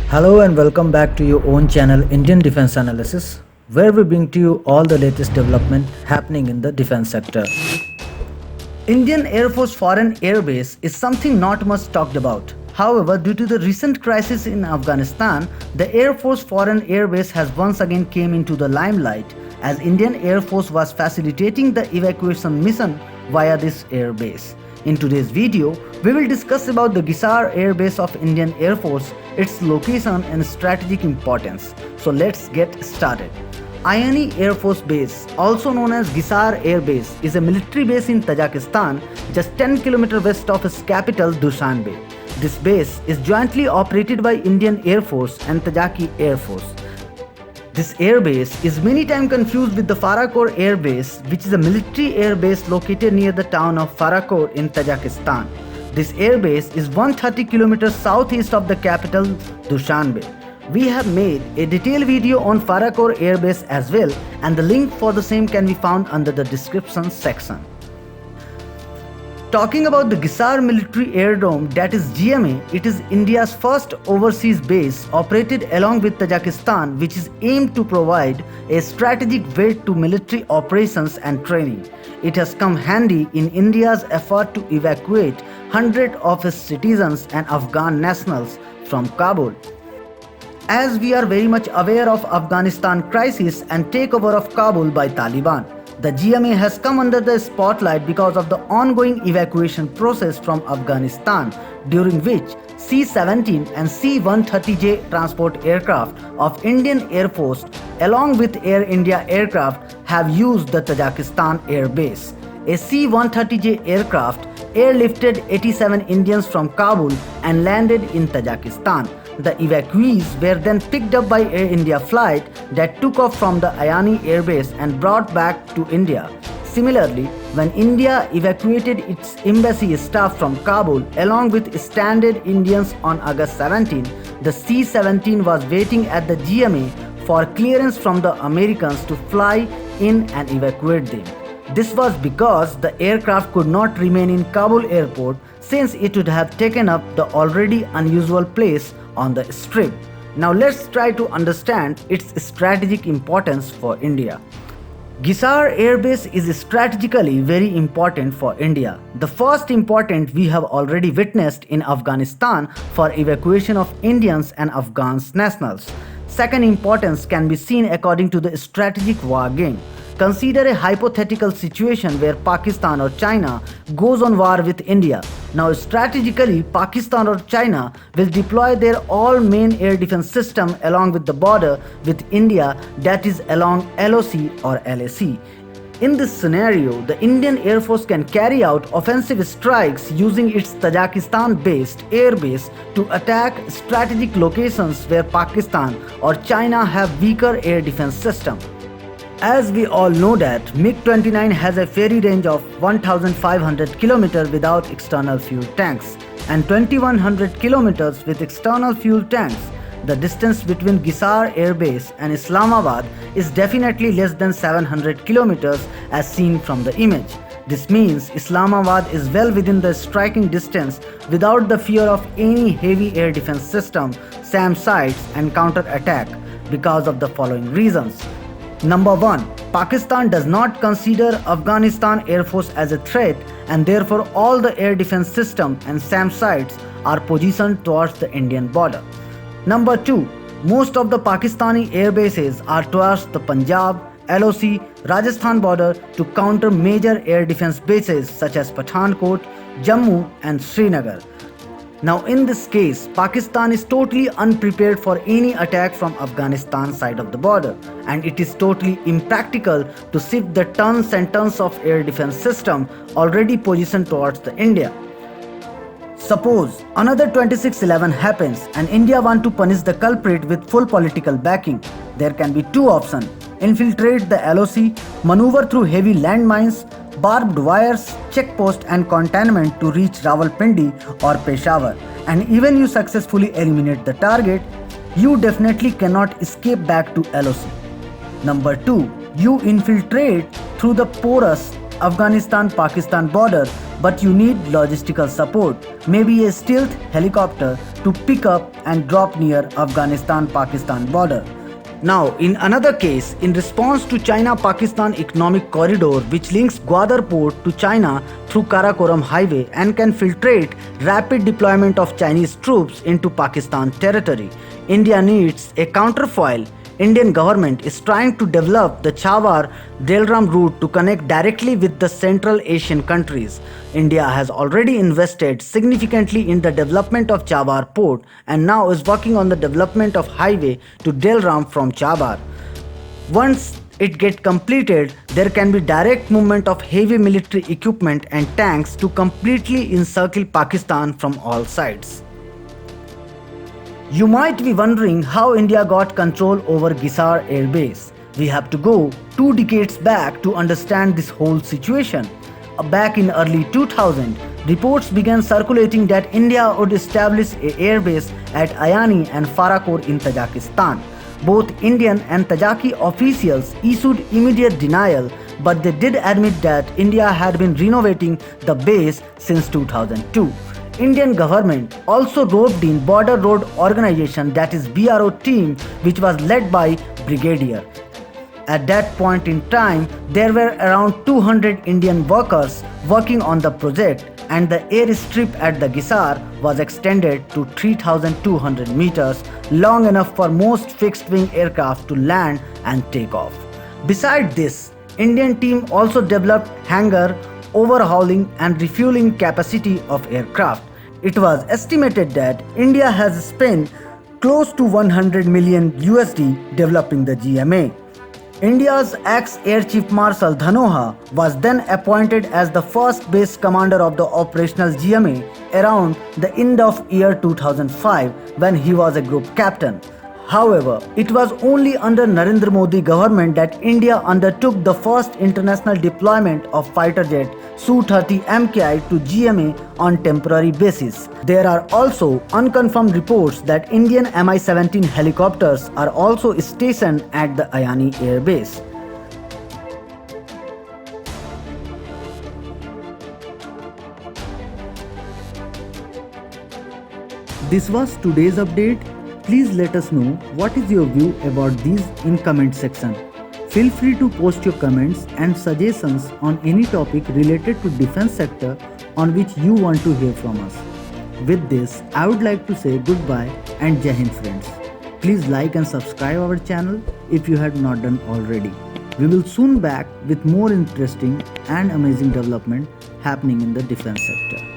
Hello and welcome back to your own channel Indian Defense Analysis, where we bring to you all the latest development happening in the defense sector. Indian Air Force Foreign Air Base is something not much talked about. However, due to the recent crisis in Afghanistan, the Air Force Foreign Air Base has once again came into the limelight as Indian Air Force was facilitating the evacuation mission via this air base. In today's video, we will discuss about the Gisar Air Base of Indian Air Force, its location and strategic importance. So let's get started. Ayani Air Force Base, also known as Gisar Air Base, is a military base in Tajikistan, just 10 km west of its capital Dushanbe. This base is jointly operated by Indian Air Force and Tajiki Air Force. This air base is many times confused with the Farakor Air Base, which is a military air base located near the town of Farakor in Tajikistan. This air base is 130 km southeast of the capital Dushanbe. We have made a detailed video on Farakor Air Base as well, and the link for the same can be found under the description section. Talking about the Gisar Military Aerodrome, that is GMA, it is India's first overseas base operated along with Tajikistan, which is aimed to provide a strategic weight to military operations and training. It has come handy in India's effort to evacuate hundreds of its citizens and Afghan nationals from Kabul. As we are very much aware of Afghanistan crisis and takeover of Kabul by Taliban, the GMA has come under the spotlight because of the ongoing evacuation process from Afghanistan, during which C-17 and C-130J transport aircraft of Indian Air Force along with Air India aircraft have used the Tajikistan Air Base. A C-130J aircraft airlifted 87 Indians from Kabul and landed in Tajikistan. The evacuees were then picked up by Air India flight that took off from the Ayani Air Base and brought back to India. Similarly, when India evacuated its embassy staff from Kabul along with stranded Indians on August 17, the C-17 was waiting at the GMA for clearance from the Americans to fly in and evacuate them. This was because the aircraft could not remain in Kabul airport since it would have taken up the already unusual place on the strip. Now let's try to understand its strategic importance for India. Gisar Air Base is strategically very important for India. The first important we have already witnessed in Afghanistan for evacuation of Indians and Afghan nationals. Second importance can be seen according to the strategic war game. Consider a hypothetical situation where Pakistan or China goes on war with India. Now strategically, Pakistan or China will deploy their all main air defense system along with the border with India, that is along LOC or LAC. In this scenario, the Indian Air Force can carry out offensive strikes using its Tajikistan-based air base to attack strategic locations where Pakistan or China have weaker air defense system. As we all know that MiG-29 has a ferry range of 1500 km without external fuel tanks and 2100 km with external fuel tanks. The distance between Gisar Air Base and Islamabad is definitely less than 700 km as seen from the image. This means Islamabad is well within the striking distance without the fear of any heavy air defense system, SAM sites and counter-attack because of the following reasons. Number 1. Pakistan does not consider Afghanistan Air Force as a threat, and therefore all the air defense system and SAM sites are positioned towards the Indian border. Number 2. Most of the Pakistani air bases are towards the Punjab, LOC, Rajasthan border to counter major air defense bases such as Pathankot, Jammu and Srinagar. Now in this case, Pakistan is totally unprepared for any attack from Afghanistan side of the border, and it is totally impractical to shift the tons and tons of air defense system already positioned towards the India. Suppose another 26/11 happens and India want to punish the culprit with full political backing. There can be two options: infiltrate the LOC, maneuver through heavy landmines, barbed wires, checkpost and containment to reach Rawalpindi or Peshawar, and even you successfully eliminate the target, you definitely cannot escape back to LOC. Number 2. You infiltrate through the porous Afghanistan-Pakistan border, but you need logistical support. maybe a stealth helicopter to pick up and drop near Afghanistan-Pakistan border. Now, in another case, in response to China-Pakistan economic corridor which links Gwadar port to China through Karakoram highway and can filtrate rapid deployment of Chinese troops into Pakistan territory, India needs a counterfoil. Indian government is trying to develop the Chawar-Delram route to connect directly with the Central Asian countries. India has already invested significantly in the development of Chawar port and now is working on the development of highway to Delram from Chawar. Once it gets completed, there can be direct movement of heavy military equipment and tanks to completely encircle Pakistan from all sides. You might be wondering how India got control over Gisar Air Base. We have to go 2 decades back to understand this whole situation. Back in early 2000, reports began circulating that India would establish an airbase at Ayani and Farakor in Tajikistan. Both Indian and Tajiki officials issued immediate denial, but they did admit that India had been renovating the base since 2002. Indian government also roped in Border Road Organization, that is BRO team, which was led by Brigadier. At that point in time, there were around 200 Indian workers working on the project, and the airstrip at the Gisar was extended to 3,200 meters, long enough for most fixed-wing aircraft to land and take off. Besides this, Indian team also developed hangar, overhauling and refueling capacity of aircraft. It was estimated that India has spent close to 100 million USD developing the GMA. India's ex-Air Chief Marshal Dhanoa was then appointed as the first base commander of the operational GMA around the end of year 2005 when he was a group captain. However, it was only under Narendra Modi government that India undertook the first international deployment of fighter jet Su-30 MKI to GMA on temporary basis. There are also unconfirmed reports that Indian Mi-17 helicopters are also stationed at the Ayani Air Base. This was today's update. Please let us know what is your view about these in comment section. Feel free to post your comments and suggestions on any topic related to defense sector on which you want to hear from us. With this, I would like to say goodbye and Jai Hind friends. Please like and subscribe our channel if you had not done already. We will soon back with more interesting and amazing development happening in the defense sector.